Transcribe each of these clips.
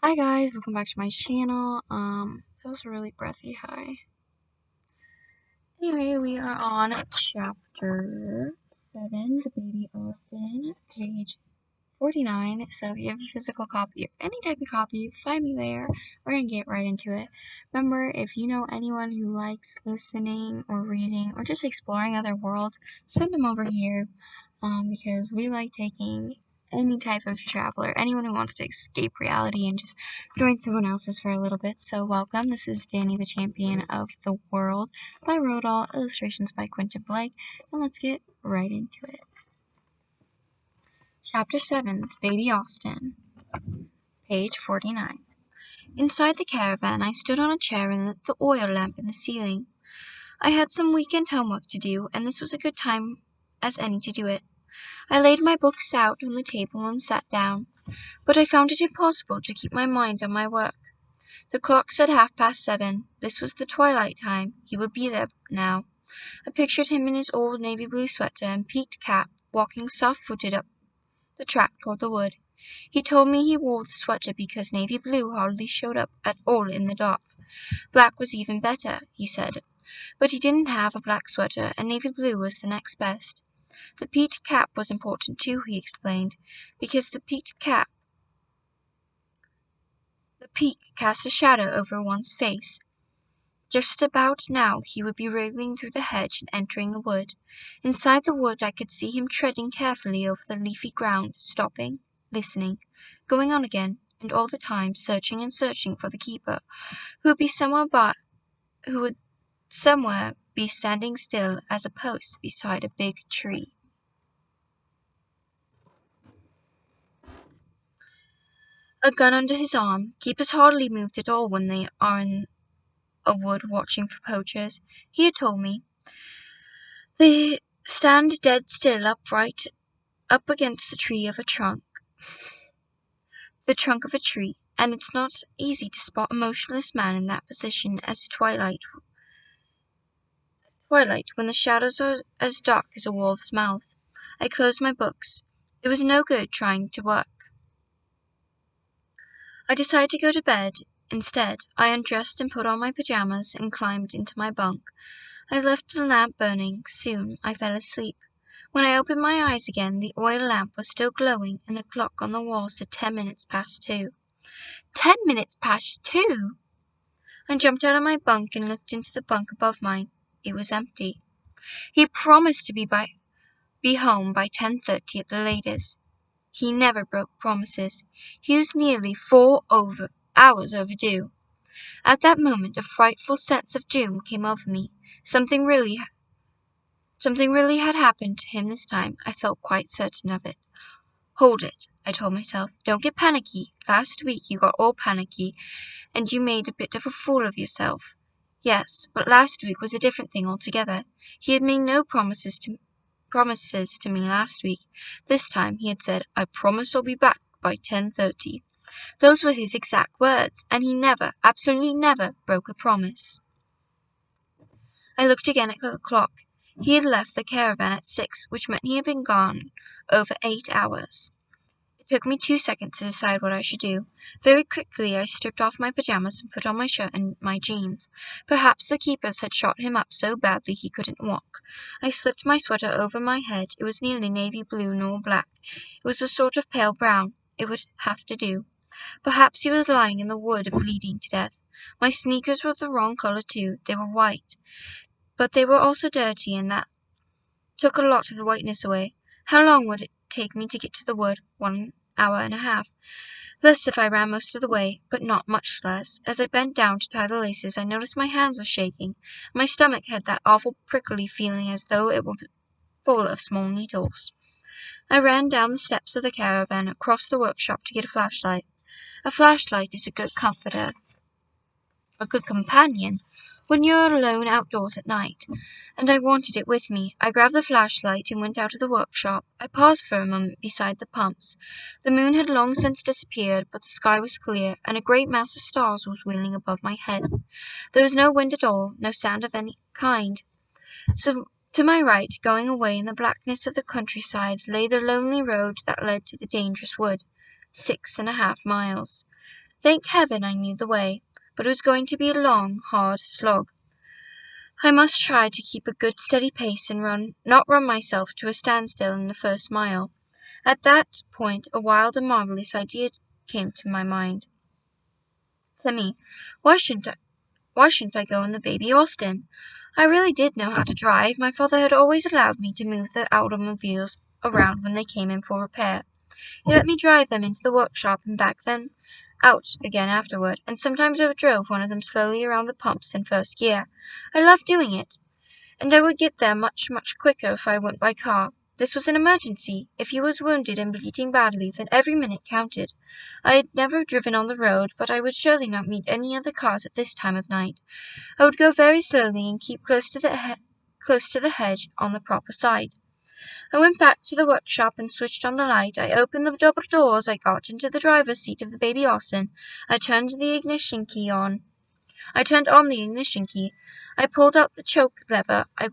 Hi guys, welcome back to my channel. That was a really breathy hi. Anyway, we are on chapter 7, The Baby Austin, page 49. So if you have a physical copy or any type of copy, find me there. We're gonna get right into it. Remember, if you know anyone who likes listening or reading or just exploring other worlds, send them over here. Because we like taking any type of traveler, anyone who wants to escape reality and just join someone else's for a little bit. So welcome. This is Danny, the Champion of the World by Roald, illustrations by Quentin Blake, and let's get right into it. Chapter 7, Baby Austin, page 49. Inside the caravan, I stood on a chair and lit the oil lamp in the ceiling. I had some weekend homework to do, and this was a good time as any to do it. I laid my books out on the table and sat down, but I found it impossible to keep my mind on my work. The clock said 7:30. This was the twilight time. He would be there now. I pictured him in his old navy blue sweater and peaked cap, walking soft-footed up the track toward the wood. He told me he wore the sweater because navy blue hardly showed up at all in the dark. Black was even better, he said, but he didn't have a black sweater, and navy blue was the next best. The peaked cap was important too, he explained, because the peak cast a shadow over one's face. Just about now he would be wriggling through the hedge and entering the wood. Inside the wood I could see him treading carefully over the leafy ground, stopping, listening, going on again, and all the time searching and searching for the keeper, who would somewhere be standing still as a post beside a big tree. A gun under his arm. Keepers hardly moved at all when they are in a wood watching for poachers, he had told me. They stand dead still upright up against the trunk of a tree, and it's not easy to spot a motionless man in that position as twilight when the shadows are as dark as a wolf's mouth. I closed my books. It was no good trying to work. I decided to go to bed. Instead, I undressed and put on my pajamas and climbed into my bunk. I left the lamp burning. Soon I fell asleep. When I opened my eyes again, the oil lamp was still glowing, and the clock on the wall said 10 minutes past 2. 10 minutes past 2! I jumped out of my bunk and looked into the bunk above mine. It was empty. He promised to be home by 10:30 at the latest. He never broke promises. He was nearly 4 hours overdue. At that moment, a frightful sense of doom came over me. Something really had happened to him this time. I felt quite certain of it. Hold it, I told myself. Don't get panicky. Last week you got all panicky, and you made a bit of a fool of yourself. Yes, but last week was a different thing altogether. He had made no promises to me last week. This time he had said, I promise I'll be back by 10:30. Those were his exact words, and he never, absolutely never, broke a promise. I looked again at the clock. He had left the caravan at 6, which meant he had been gone over 8 hours. It took me 2 seconds to decide what I should do. Very quickly I stripped off my pajamas and put on my shirt and my jeans. Perhaps the keepers had shot him up so badly he couldn't walk. I slipped my sweater over my head. It was neither navy blue nor black. It was a sort of pale brown. It would have to do. Perhaps he was lying in the wood bleeding to death. My sneakers were the wrong color too. They were white. But they were also dirty, and that took a lot of the whiteness away. How long would it take me to get to the wood? 1 hour and a half. Less if I ran most of the way, but not much less. As I bent down to tie the laces, I noticed my hands were shaking. My stomach had that awful prickly feeling as though it were full of small needles. I ran down the steps of the caravan, across the workshop to get a flashlight. A flashlight is a good companion when you're alone outdoors at night, and I wanted it with me. I grabbed the flashlight and went out of the workshop. I paused for a moment beside the pumps. The moon had long since disappeared, but the sky was clear, and a great mass of stars was wheeling above my head. There was no wind at all, no sound of any kind. So to my right, going away in the blackness of the countryside, lay the lonely road that led to the dangerous wood. 6.5 miles. Thank heaven I knew the way, but it was going to be a long, hard slog. I must try to keep a good steady pace and not run myself to a standstill in the first mile. At that point a wild and marvellous idea came to my mind. To me, why shouldn't I go in the baby Austin? I really did know how to drive. My father had always allowed me to move the automobiles around when they came in for repair. He let me drive them into the workshop and back them out again afterward, and sometimes I drove one of them slowly around the pumps in first gear. I loved doing it, and I would get there much, much quicker if I went by car. This was an emergency. If he was wounded and bleeding badly, then every minute counted. I had never driven on the road, but I would surely not meet any other cars at this time of night. I would go very slowly and keep close to the hedge on the proper side. I went back to the workshop and switched on the light. I opened the double doors. I got into the driver's seat of the baby Austin. I turned on the ignition key. I pulled out the choke lever. I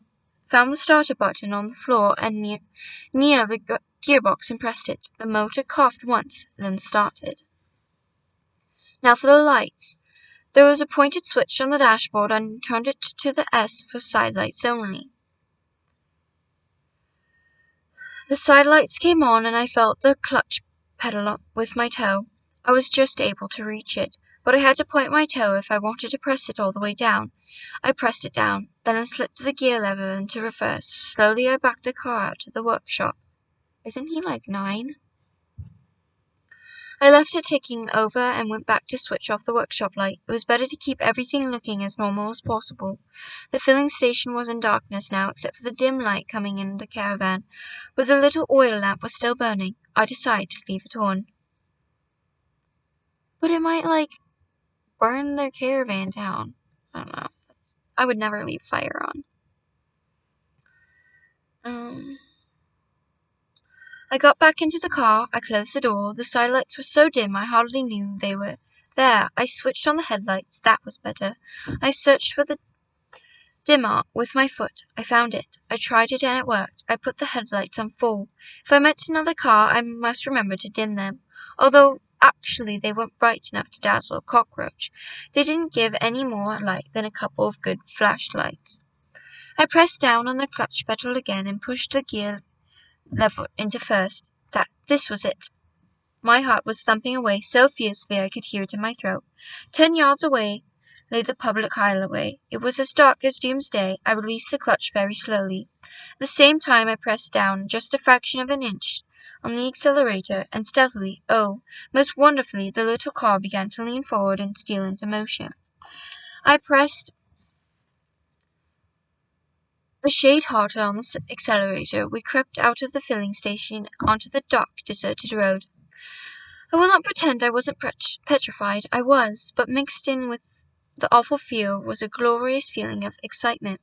found the starter button on the floor and near the gearbox and pressed it. The motor coughed once, then started. Now for the lights. There was a pointed switch on the dashboard. I turned it to the S for side lights only. The side lights came on, and I felt the clutch pedal with my toe. I was just able to reach it, but I had to point my toe if I wanted to press it all the way down. I pressed it down, then I slipped the gear lever into reverse. Slowly I backed the car out to the workshop. Isn't he like 9? I left it ticking over and went back to switch off the workshop light. It was better to keep everything looking as normal as possible. The filling station was in darkness now, except for the dim light coming in the caravan, but the little oil lamp was still burning. I decided to leave it on. But it might, burn their caravan down. I don't know. I would never leave fire on. I got back into the car. I closed the door. The side lights were so dim I hardly knew they were there. I switched on the headlights. That was better. I searched for the dimmer with my foot. I found it. I tried it and it worked. I put the headlights on full. If I met another car, I must remember to dim them. Although, actually, they weren't bright enough to dazzle a cockroach. They didn't give any more light than a couple of good flashlights. I pressed down on the clutch pedal again and pushed the gear lever into first. This was it. My heart was thumping away so fiercely I could hear it in my throat. 10 yards away lay the public highway. It was as dark as doomsday. I released the clutch very slowly. At the same time I pressed down just a fraction of an inch on the accelerator, and stealthily, oh, most wonderfully, the little car began to lean forward and steal into motion. I pressed a shade harder on the accelerator. We crept out of the filling station onto the dark, deserted road. I will not pretend I wasn't petrified. I was, but mixed in with the awful fear was a glorious feeling of excitement.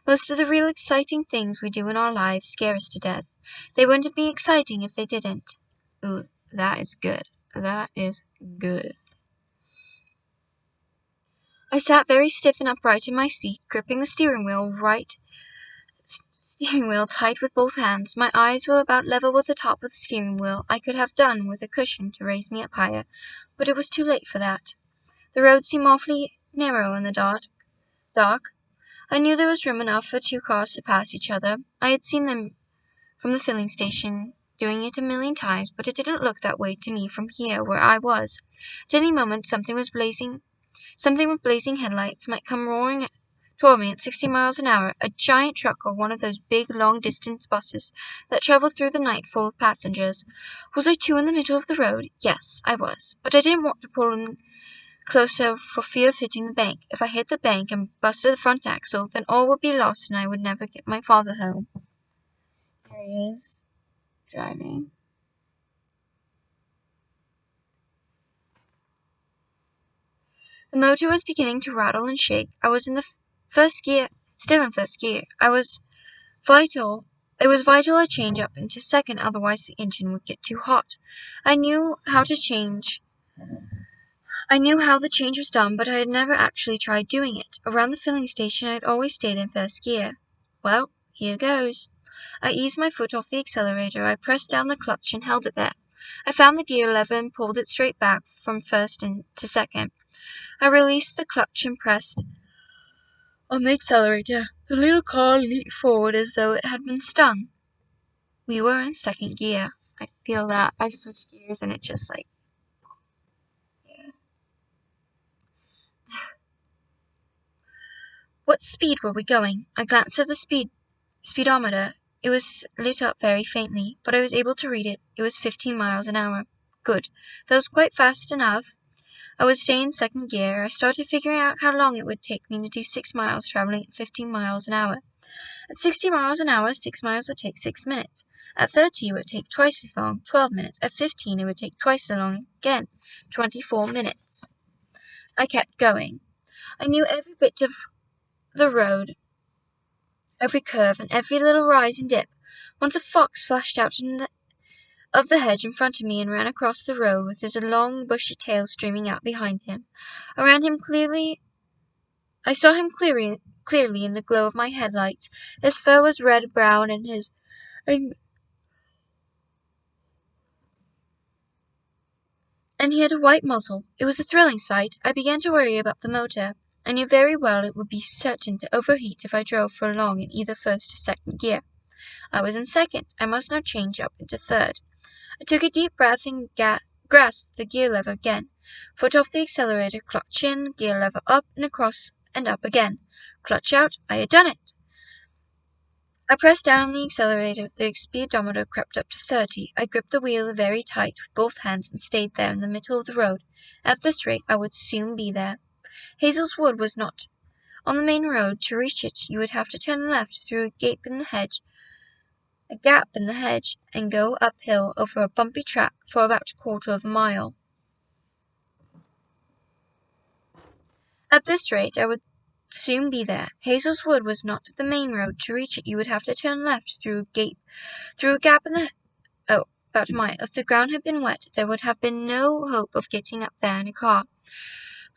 Most of the real exciting things we do in our lives scare us to death. They wouldn't be exciting if they didn't. Ooh, that is good. That is good. I sat very stiff and upright in my seat, gripping the steering wheel tight with both hands. My eyes were about level with the top of the steering wheel. I could have done with a cushion to raise me up higher, but it was too late for that. The road seemed awfully narrow in the dark. I knew there was room enough for 2 cars to pass each other. I had seen them from the filling station doing it a million times, but it didn't look that way to me from here where I was. At any moment something with blazing headlights might come roaring toward me at 60 miles an hour, a giant truck or one of those big long-distance buses that travel through the night full of passengers. Was I too in the middle of the road? Yes, I was. But I didn't want to pull in closer for fear of hitting the bank. If I hit the bank and busted the front axle, then all would be lost and I would never get my father home. There he is, driving. The motor was beginning to rattle and shake. I was in the first gear. It was vital I change up into second, otherwise the engine would get too hot. I knew how the change was done, but I had never actually tried doing it. Around the filling station I had always stayed in first gear. Well, here goes. I eased my foot off the accelerator. I pressed down the clutch and held it there. I found the gear lever and pulled it straight back from first to second. I released the clutch and pressed on the accelerator. The little car leaped forward as though it had been stung. We were in second gear. I feel that I switched gears and it just yeah. What speed were we going? I glanced at the speedometer. It was lit up very faintly, but I was able to read it. It was 15 miles an hour. Good. That was quite fast enough. I would stay in second gear. I started figuring out how long it would take me to do 6 miles traveling at 15 miles an hour. At 60 miles an hour, 6 miles would take 6 minutes. At 30, it would take twice as long, 12 minutes. At 15, it would take twice as long again, 24 minutes. I kept going. I knew every bit of the road, every curve, and every little rise and dip. Once a fox flashed out of the hedge in front of me and ran across the road with his long bushy tail streaming out behind him. I saw him clearly in the glow of my headlights. His fur was red-brown and he had a white muzzle. It was a thrilling sight. I began to worry about the motor. I knew very well it would be certain to overheat if I drove for long in either first or second gear. I was in second. I must now change up into third. I took a deep breath and grasped the gear lever again. Foot off the accelerator, clutch in, gear lever up and across and up again. Clutch out. I had done it. I pressed down on the accelerator. The speedometer crept up to 30. I gripped the wheel very tight with both hands and stayed there in the middle of the road. At this rate, I would soon be there. Hazel's Wood was not on the main road. To reach it, you would have to turn left through a gap in the hedge, and go uphill over a bumpy track for about a quarter of a mile. At this rate, I would soon be there. Hazel's Wood was not the main road. To reach it, you would have to turn left through a gap in the about a mile. If the ground had been wet, there would have been no hope of getting up there in a car.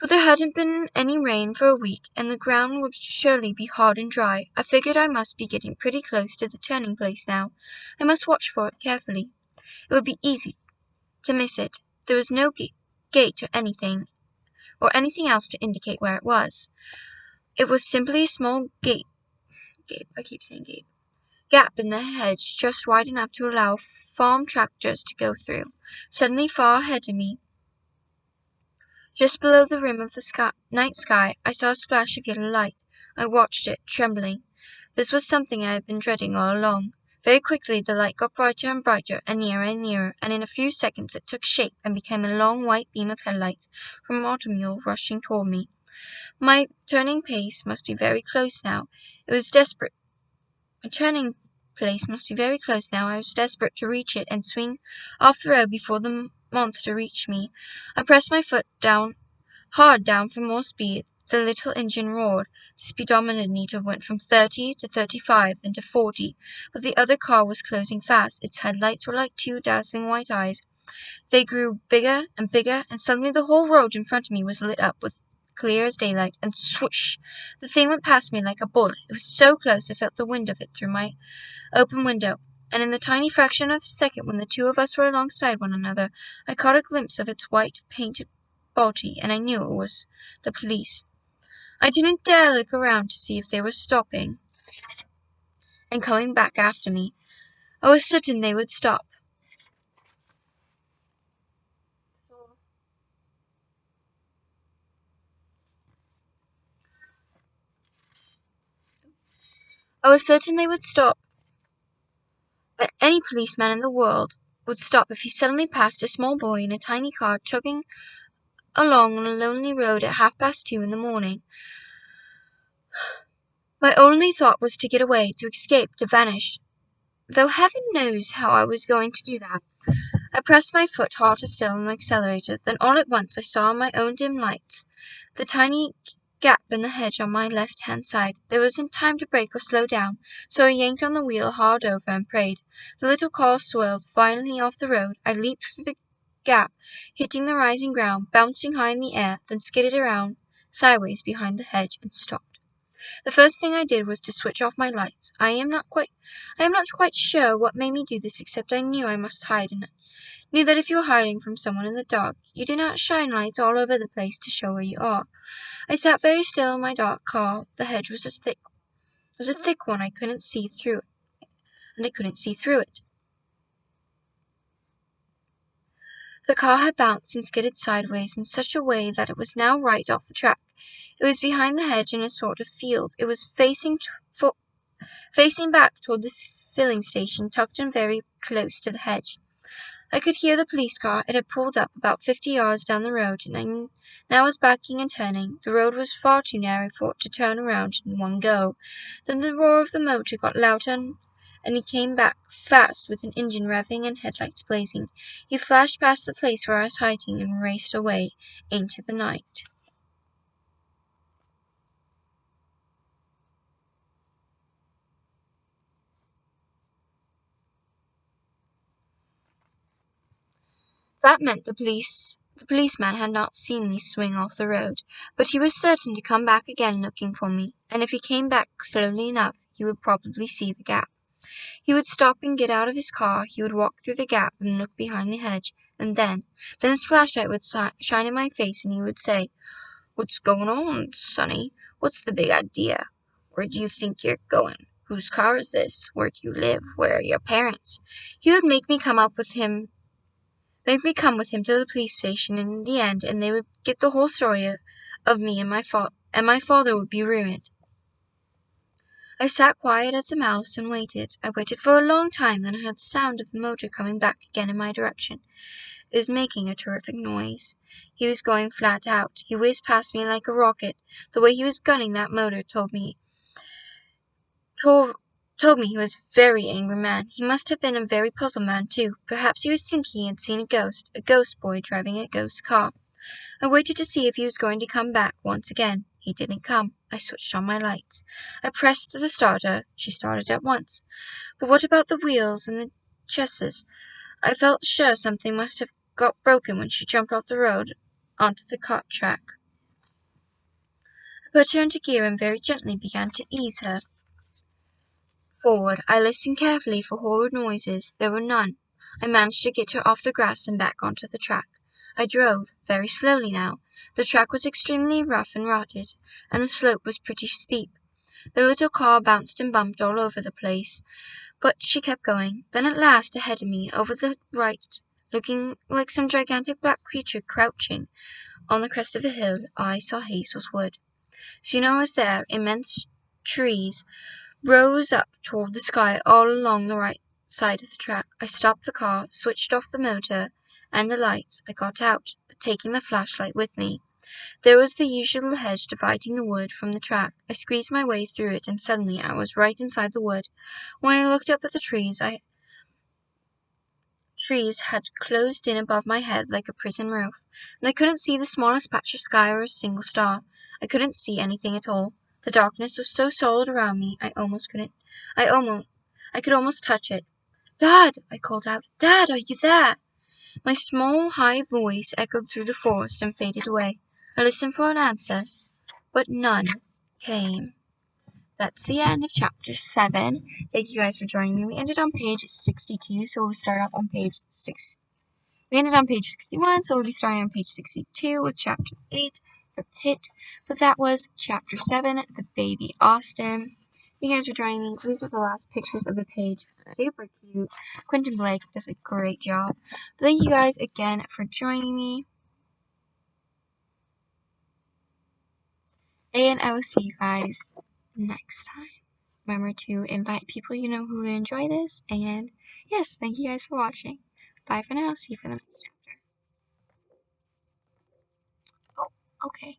But there hadn't been any rain for a week, and the ground would surely be hard and dry. I figured I must be getting pretty close to the turning place now. I must watch for it carefully. It would be easy to miss it. There was no gate or anything else to indicate where it was. It was simply a small gap in the hedge, just wide enough to allow farm tractors to go through. Suddenly, far ahead of me, just below the rim of the night sky, I saw a splash of yellow light. I watched it, trembling. This was something I had been dreading all along. Very quickly the light got brighter and brighter, and nearer, and in a few seconds it took shape and became a long white beam of headlights from an automobile rushing toward me. My turning place must be very close now. I was desperate to reach it and swing off the road before the monster reached me. I pressed my foot hard down for more speed. The little engine roared. The speedometer meter went from 30 to 35, then to 40. But the other car was closing fast. Its headlights were like two dazzling white eyes. They grew bigger and bigger, and suddenly the whole road in front of me was lit up with clear as daylight, and swoosh! The thing went past me like a bullet. It was so close I felt the wind of it through my open window, and in the tiny fraction of a second when the two of us were alongside one another, I caught a glimpse of its white painted body, and I knew it was the police. I didn't dare look around to see if they were stopping and coming back after me. I was certain they would stop. But any policeman in the world would stop if he suddenly passed a small boy in a tiny car chugging along on a lonely road at 2:30 in the morning. My only thought was to get away, to escape, to vanish, though heaven knows how I was going to do that. I pressed my foot harder still on the accelerator. Then all at once I saw in my own dim lights the tiny gap in the hedge on my left-hand side. There wasn't time to brake or slow down, so I yanked on the wheel hard over and prayed. The little car swirled violently off the road. I leaped through the gap, hitting the rising ground, bouncing high in the air, then skidded around sideways behind the hedge and stopped. The first thing I did was to switch off my lights. I am not quite sure what made me do this, except I knew I must hide and Knew that if you were hiding from someone in the dark, you do not shine lights all over the place to show where you are. I sat very still in my dark car. The hedge was a thick one. I couldn't see through it, and I couldn't see through it. The car had bounced and skidded sideways in such a way that it was now right off the track. It was behind the hedge in a sort of field. It was facing back toward the filling station, tucked in very close to the hedge. I could hear the police car. It had pulled up about 50 yards down the road, and now was backing and turning. The road was far too narrow for it to turn around in one go. Then the roar of the motor got louder, and he came back fast with an engine revving and headlights blazing. He flashed past the place where I was hiding and raced away into the night. That meant the policeman had not seen me swing off the road, but he was certain to come back again looking for me, and if he came back slowly enough, he would probably see the gap. He would stop and get out of his car. He would walk through the gap and look behind the hedge, and then his flashlight would shine in my face, and he would say, "What's going on, sonny? What's the big idea? Where do you think you're going? Whose car is this? Where do you live? Where are your parents?" He would make me come with him to the police station in the end, and they would get the whole story of me and my father would be ruined. I sat quiet as a mouse and waited. I waited for a long time, then I heard the sound of the motor coming back again in my direction. It was making a terrific noise. He was going flat out. He whizzed past me like a rocket. The way he was gunning that motor told me he was a very angry man. He must have been a very puzzled man, too. Perhaps he was thinking he had seen a ghost boy driving a ghost car. I waited to see if he was going to come back once again. He didn't come. I switched on my lights. I pressed the starter. She started at once. But what about the wheels and the chassis? I felt sure something must have got broken when she jumped off the road onto the cart track. I put her into gear and very gently began to ease her forward. I listened carefully for horrid noises. There were none. I managed to get her off the grass and back onto the track. I drove, very slowly now. The track was extremely rough and rutted, and the slope was pretty steep. The little car bounced and bumped all over the place, but she kept going. Then at last, ahead of me, over the right, looking like some gigantic black creature crouching on the crest of a hill, I saw Hazel's Wood. Soon I was there. Immense trees rose up toward the sky all along the right side of the track. I stopped the car, switched off the motor and the lights. I got out, taking the flashlight with me. There was the usual hedge dividing the wood from the track. I squeezed my way through it, and suddenly I was right inside the wood. When I looked up at the trees had closed in above my head like a prison roof, and I couldn't see the smallest patch of sky or a single star. I couldn't see anything at all. The darkness was so solid around me, I could almost touch it. "Dad!" I called out. "Dad, are you there?" My small, high voice echoed through the forest and faded away. I listened for an answer, but none came. That's the end of chapter 7. Thank you guys for joining me. We ended on page 62, so we'll start off on page 6. We ended on page 61, so we'll be starting on page 62 with chapter 8 for Pit. But that was chapter 7, the baby Austin. You guys for joining me. These are the last pictures of the page. Super cute. Quentin Blake does a great job. But thank you guys again for joining me. And I will see you guys next time. Remember to invite people you know who will enjoy this. And yes, thank you guys for watching. Bye for now. See you for the next chapter. Oh, okay.